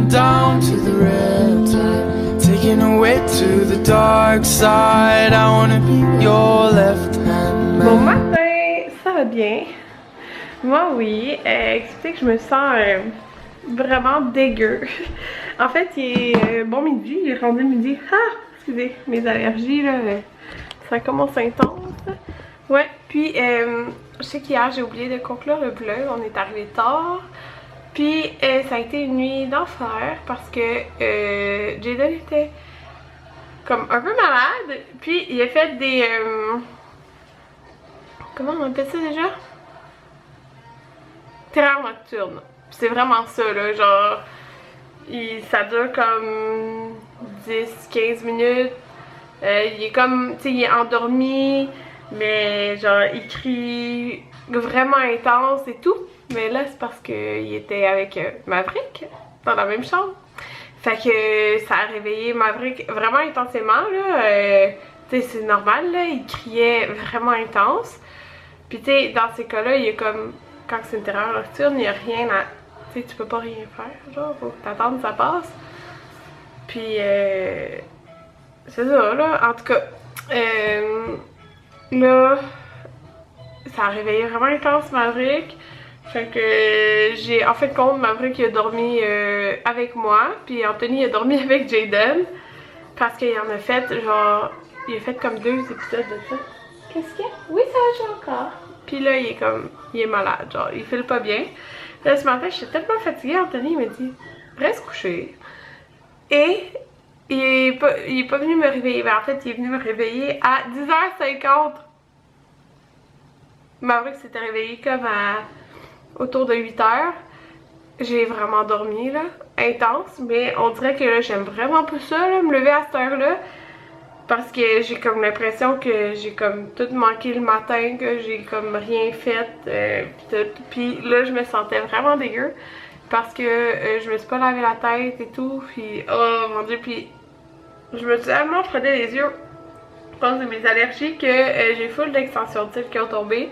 down to the riptide, taking away to the dark side. I wanna be your left hand man. Bon matin, ça va bien? Moi oui, écoutez que je me sens vraiment dégueu. En fait, il est bon midi, il est rendu midi. Ah! Excusez, mes allergies là, ça commence intense. Ouais, puis je sais qu'hier j'ai oublié de conclure le vlog, on est arrivé tard. Puis ça a été une nuit d'enfer parce que Jayden était comme un peu malade. Puis il a fait des... comment on appelle ça déjà? Terreur nocturne. C'est vraiment ça là, genre... ça dure comme 10-15 minutes. Il est comme, tu sais, il est endormi, mais genre il crie vraiment intense et tout. Mais là c'est parce qu'il était avec Maverick dans la même chambre. Fait que ça a réveillé Maverick vraiment intensément là. Tu sais, c'est normal là, il criait vraiment intense. Puis tu sais, dans ces cas-là, il y a comme, quand c'est une terreur nocturne, il n'y a rien à... Tu sais, tu peux pas rien faire, genre, faut t'attendre ça passe. Puis, c'est ça, là. En tout cas, là, ça a réveillé vraiment intense Maverick. Fait que j'ai, en fait, compte, Maverick il a dormi avec moi, puis Anthony a dormi avec Jayden. Parce qu'il en a fait, genre, il a fait comme 2 épisodes de ça. Qu'est-ce qu'il y a? Oui, ça va encore. Puis là, il est comme, il est malade, genre, il file pas bien. Là, ce matin, j'étais tellement fatiguée, Anthony m'a dit « Reste couché ». Et il est pas venu me réveiller. Ben, en fait, il est venu me réveiller à 10h50. Maverick s'était réveillé comme autour de 8h. J'ai vraiment dormi, là, intense. Mais on dirait que là, j'aime vraiment pas ça, là, me lever à cette heure-là. Parce que j'ai comme l'impression que j'ai comme tout manqué le matin, que j'ai comme rien fait, puis là je me sentais vraiment dégueu parce que je me suis pas lavé la tête et tout, puis oh mon dieu, puis je me suis tellement frotté les yeux à cause de mes allergies que j'ai full d'extensions de cils qui ont tombé.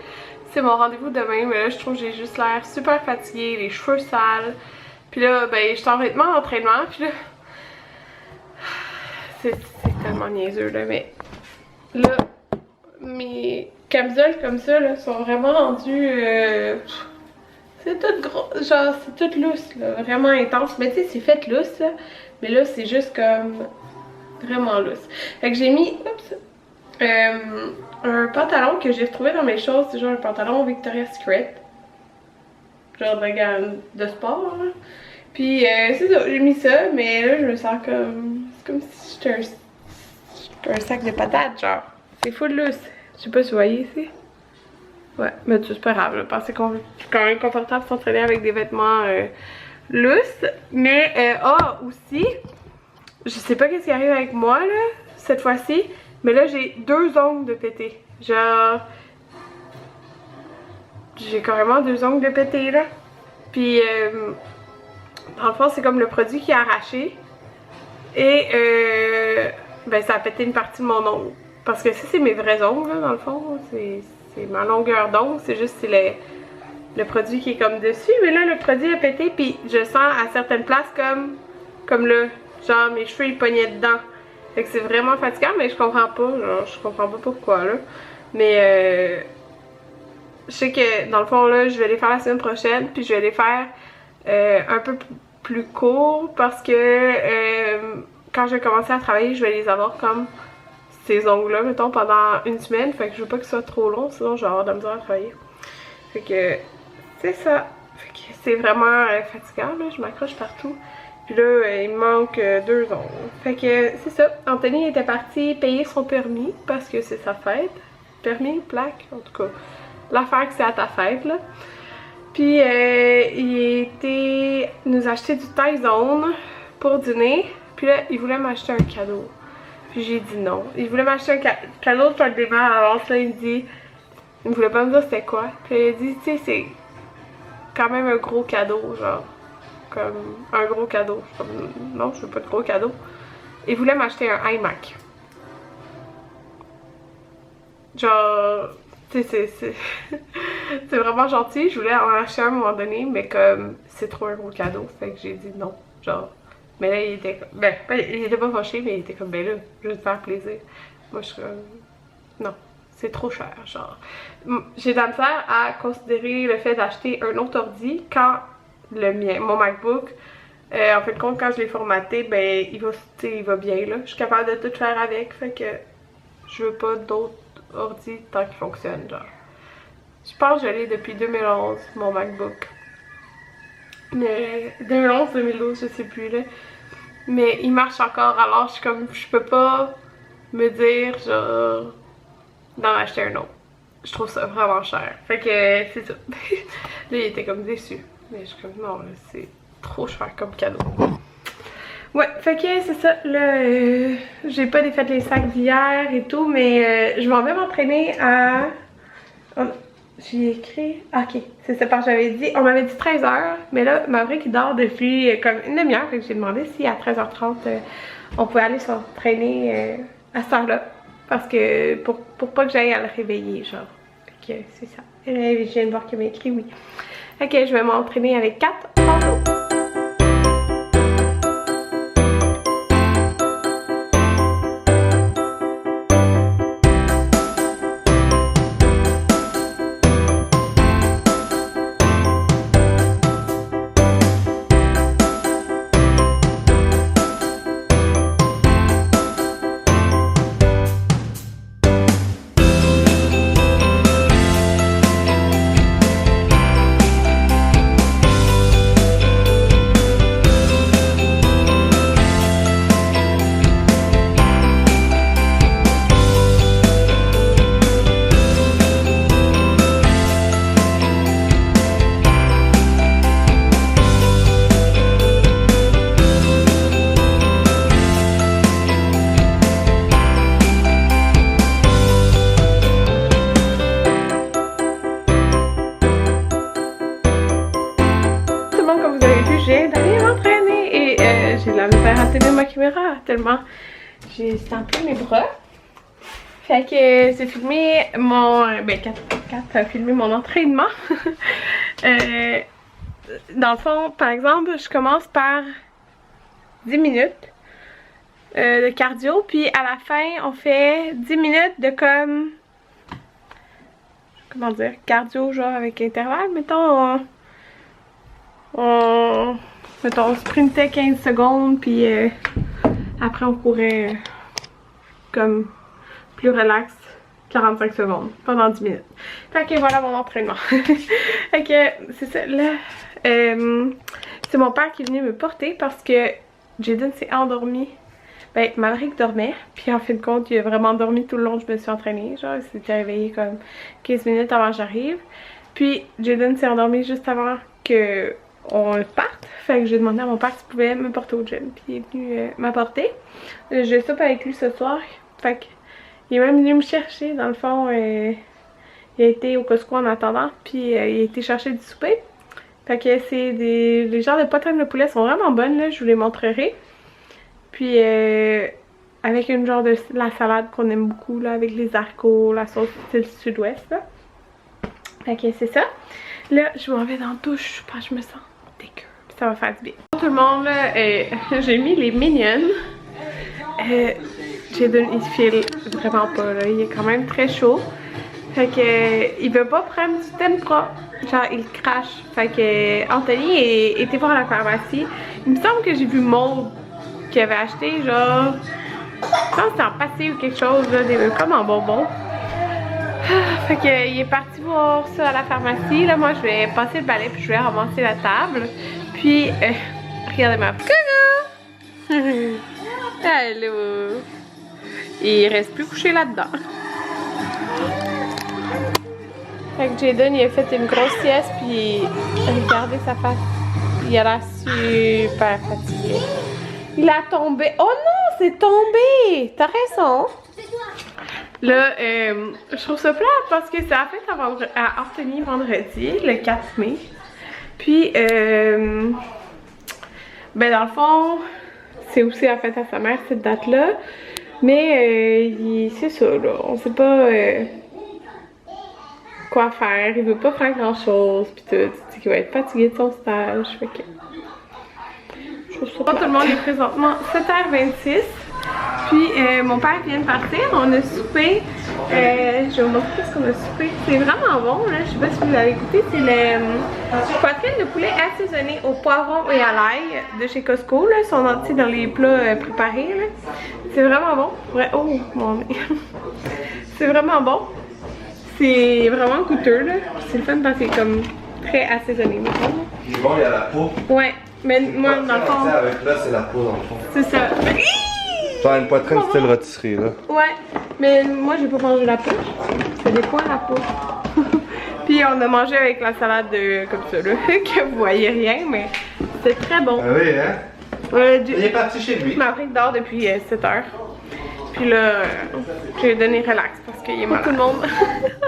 C'est mon rendez-vous demain, mais là je trouve que j'ai juste l'air super fatiguée, les cheveux sales, puis là ben je suis en vêtements d'entraînement, puis là c'est tellement niaiseux là, mais là mes camisoles comme ça là sont vraiment rendues c'est tout gros, genre c'est tout lousse là, vraiment intense, mais tu sais c'est fait lousse là, mais là c'est juste comme vraiment lousse. Fait que j'ai mis un pantalon que j'ai retrouvé dans mes choses, c'est genre un pantalon Victoria's Secret, genre de sport là. Puis c'est ça, j'ai mis ça, mais là je me sens comme, c'est comme si j'étais un sac de patates, genre. C'est full loose. Je sais pas si vous voyez ici. Ouais, mais c'est pas grave, parce que c'est quand même confortable de s'entraîner avec des vêtements loose. Mais, aussi, je sais pas qu'est-ce qui arrive avec moi, là, cette fois-ci, mais là, j'ai 2 ongles de pété. Genre, j'ai carrément 2 ongles de pété, là. Puis, dans le fond, c'est comme le produit qui est arraché. Et, ben ça a pété une partie de mon ongle. Parce que ça, c'est mes vrais ongles, là, dans le fond. C'est ma longueur d'ongle. C'est juste le produit qui est comme dessus. Mais là, le produit a pété. Puis je sens à certaines places comme là. Genre, mes cheveux, ils pognaient dedans. Fait que c'est vraiment fatigant, mais je comprends pas. Genre, je comprends pas pourquoi, là. Mais, je sais que, dans le fond, là, je vais les faire la semaine prochaine. Puis je vais les faire un peu plus court. Parce que, quand je vais commencer à travailler, je vais les avoir comme ces ongles-là, mettons, pendant une semaine. Fait que je veux pas que ce soit trop long, sinon je vais avoir de la misère à travailler. Fait que c'est ça. Fait que c'est vraiment fatigant, là. Je m'accroche partout. Puis là, il me manque 2 ongles. Fait que c'est ça. Anthony était parti payer son permis parce que c'est sa fête. Permis, plaque, en tout cas. L'affaire que c'est à ta fête, là. Puis il était nous acheter du Tyzone pour dîner. Puis là, il voulait m'acheter un cadeau. Puis j'ai dit non. Il voulait m'acheter un cadeau de paiement à l'avance. Là, il me dit... Il voulait pas me dire c'était quoi. Puis il a dit, tu sais, c'est quand même un gros cadeau, genre. Comme un gros cadeau. Je suis comme, non, je veux pas de gros cadeau. Il voulait m'acheter un iMac. Genre... Tu sais, c'est vraiment gentil. Je voulais en acheter un à un moment donné, mais comme c'est trop un gros cadeau. Fait que j'ai dit non. Genre... Mais là, il était comme. Ben, il était pas fâché, mais il était comme, ben là, je vais te faire plaisir. Moi, je suis comme. Non, c'est trop cher, genre. J'ai de la misère à considérer le fait d'acheter un autre ordi quand le mien, mon MacBook, en fait, compte, quand je l'ai formaté, ben, il va bien, là. Je suis capable de tout faire avec, fait que je veux pas d'autres ordi tant qu'il fonctionne, genre. Je pense que je l'ai depuis 2011, mon MacBook. Mais 2011, 2012, je sais plus, là. Mais il marche encore, alors je suis comme, je peux pas me dire, genre, d'en acheter un autre. Je trouve ça vraiment cher. Fait que c'est ça. Là, il était comme déçu. Mais je suis comme, non, là, c'est trop cher comme cadeau. Ouais, fait que c'est ça. Là, j'ai pas défait les sacs d'hier et tout, mais je m'en vais m'entraîner à. J'ai écrit. Ok, c'est ça, parce que j'avais dit. On m'avait dit 13h, mais là, Maverick il dort depuis comme une demi-heure. Fait que j'ai demandé si à 13h30 on pouvait aller s'entraîner à cette heure-là. Parce que pour pas que j'aille à le réveiller, genre. Fait que c'est ça. Et je viens de voir qu'il m'a écrit oui. Ok, je vais m'entraîner avec 4 tantôt. J'ai de la misère à tenir ma caméra tellement j'ai stampé mes bras. Fait que j'ai filmé mon. Ben, 4 a filmé mon entraînement. Dans le fond, par exemple, je commence par 10 minutes de cardio, puis à la fin, on fait 10 minutes de comme. Comment dire? Cardio, genre avec intervalle. Mettons, on sprintait 15 secondes, puis après on courait comme plus relax 45 secondes pendant 10 minutes. Fait que voilà mon entraînement. Fait que c'est ça, là, c'est mon père qui est venu me porter parce que Jaden s'est endormi. Ben, Maverick dormait, puis en fin de compte, il a vraiment dormi tout le long que je me suis entraînée. Genre, il s'était réveillé comme 15 minutes avant que j'arrive. Puis Jaden s'est endormi juste avant que on parte. Fait que j'ai demandé à mon père s'il pouvait me porter au gym. Puis il est venu m'apporter. Je soupe avec lui ce soir. Fait que il est même venu me chercher. Dans le fond, il a été au Costco en attendant. Puis il a été chercher du souper. Fait que c'est les genres de poitrines de poulet sont vraiment bonnes, là. Je vous les montrerai. Puis avec une genre de la salade qu'on aime beaucoup, là, avec les haricots, la sauce style sud-ouest, là. Fait que c'est ça. Là, je m'en vais dans la douche parce que je me sens dégueu. Ça va faire du bien. Tout le monde, là, j'ai mis les Minions. Jaden, il se file vraiment pas, là. Il est quand même très chaud. Fait que il veut pas prendre du Tempra. Genre, il crache. Fait que Anthony était voir à la pharmacie. Il me semble que j'ai vu Maud qui avait acheté, genre, je pense que c'était en pâté ou quelque chose, là, comme en bonbon. Fait que il est parti voir ça à la pharmacie. Là, moi, je vais passer le balai puis je vais ramasser la table. Puis, regardez ma coucou! Allô! Il reste plus couché là-dedans. Fait que Jaden, il a fait une grosse sieste, puis regardez sa face. Il a l'air super fatigué. Il a tombé. Oh non, c'est tombé! T'as raison. Là, je trouve ça plate parce que c'est la fête à Anthony vendredi, le 4 mai. Puis, ben dans le fond, c'est aussi la fête à sa mère cette date-là. Mais c'est ça, là. On sait pas quoi faire. Il veut pas faire grand-chose. Puis tout. Il dit qu'il va être fatigué de son stage. Fait que Tout le monde est présentement 7h26. Puis mon père vient de partir, on a soupé, je vais vous montrer ce qu'on a soupé, c'est vraiment bon, là. Je sais pas si vous l'avez goûté, c'est le poitrine de poulet assaisonné au poivron et à l'ail de chez Costco, là, ils sont entiers dans les plats préparés, là. C'est vraiment bon, oh mon nez, c'est vraiment bon, c'est vraiment goûteux, là, c'est le fun parce que c'est comme très assaisonné, mettons. Il est bon, il y a la peau. Ouais, mais moi dans le fond... Avec là, c'est la peau dans le fond. C'est ça. Genre une poitrine style rôtisserie là. Ouais, mais moi j'ai pas mangé la peau. C'est des points la peau. Puis on a mangé avec la salade comme ça là, que vous voyez rien, mais c'est très bon. Ah oui, hein? Il est parti chez lui. Maverick dort depuis 7 heures. Puis là, j'ai donné relax parce qu'il est malade. Tout le monde.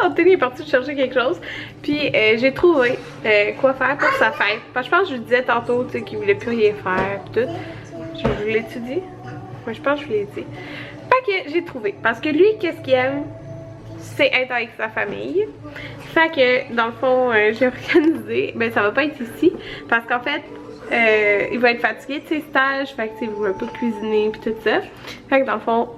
Anthony est parti chercher quelque chose. Puis j'ai trouvé quoi faire pour sa fête. Parce que je pense que je lui disais tantôt qu'il voulait plus rien faire. Pis tout. Je vous l'ai-tu dit? Moi, je pense que je vous l'ai dit. Fait que j'ai trouvé. Parce que lui, qu'est-ce qu'il aime? C'est être avec sa famille. Fait que, dans le fond, j'ai organisé. Ben, ça va pas être ici. Parce qu'en fait, il va être fatigué de ses stages. Fait que, il veut pas cuisiner pis tout ça. Fait que, dans le fond,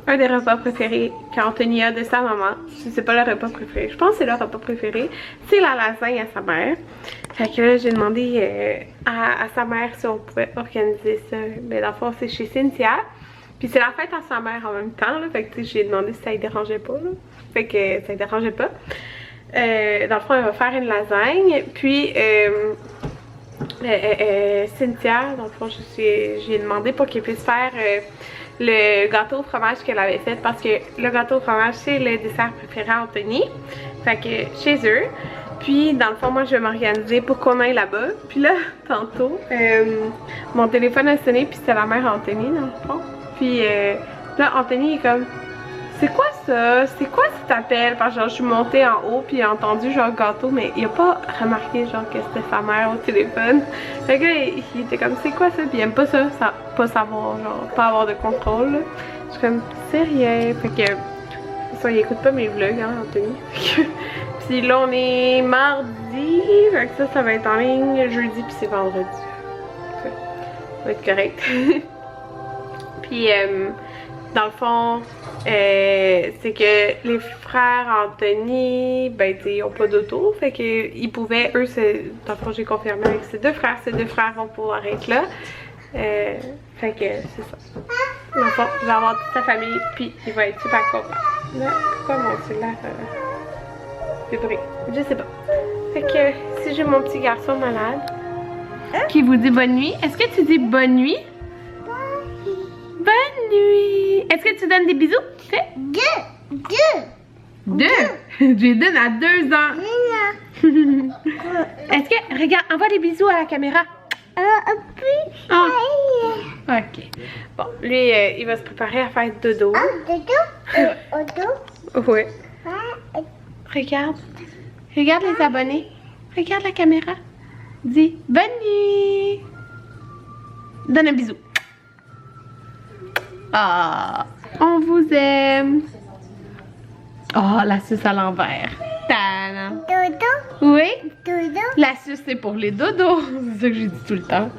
un des repas préférés qu'Anthony a de sa maman, si c'est pas le repas préféré, je pense que c'est le repas préféré, c'est la lasagne à sa mère. Fait que là, j'ai demandé à sa mère si on pouvait organiser ça. Mais dans le fond, c'est chez Cynthia. Puis c'est la fête à sa mère en même temps, là. Fait que j'ai demandé si ça ne dérangeait pas, là. Fait que ça ne dérangeait pas. Dans le fond, elle va faire une lasagne. Puis Cynthia, dans le fond, j'ai demandé pour qu'elle puisse faire le gâteau au fromage qu'elle avait fait. Parce que le gâteau au fromage, c'est le dessert préféré à Anthony. Fait que chez eux. Puis dans le fond, moi je vais m'organiser pour qu'on aille là-bas. Puis là, tantôt, mon téléphone a sonné, puis c'était la mère Anthony dans le fond. Puis là, Anthony est comme, c'est quoi ça? C'est quoi cet appel? Parce que genre, je suis montée en haut, puis il a entendu genre gâteau, mais il a pas remarqué genre que c'était sa mère au téléphone. Fait que là, il était comme, c'est quoi ça? Puis il aime pas ça, pas savoir, genre, pas avoir de contrôle. Là. Je suis comme, c'est rien. Fait que, ça, il écoute pas mes vlogs, hein, Anthony. Puis là, on est mardi, fait que ça va être en ligne jeudi, puis c'est vendredi. Ça va être correct. Puis, dans le fond, c'est que les frères Anthony, ben, ils n'ont pas d'auto, fait qu'ils pouvaient, eux, dans le fond, j'ai confirmé avec ces deux frères vont pouvoir être là. Fait que c'est ça. Dans le fond, il va avoir toute sa famille, puis il va être super content. Là, pourquoi mon cellulaire vibre? Je sais pas. Fait que si j'ai mon petit garçon malade qui vous dit bonne nuit, est-ce que tu dis bonne nuit? Bonne nuit! Est-ce que tu donnes des bisous? Fais. Deux! Je les donne à 2 ans. Est-ce que, regarde, envoie des bisous à la caméra. Oh. Ok. Bon, lui, il va se préparer à faire dodo. Dodo? Ouais. Regarde. Regarde les abonnés. Regarde la caméra. Dis bonne nuit. Donne un bisou. Ah, on vous aime. Oh, la suce à l'envers. Tadam. Dodo? Oui? Dodo? La suce, c'est pour les dodos. C'est ça que j'ai dit tout le temps.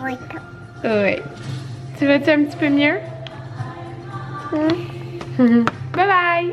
Oui. Tu vas-tu un petit peu mieux? Bye bye!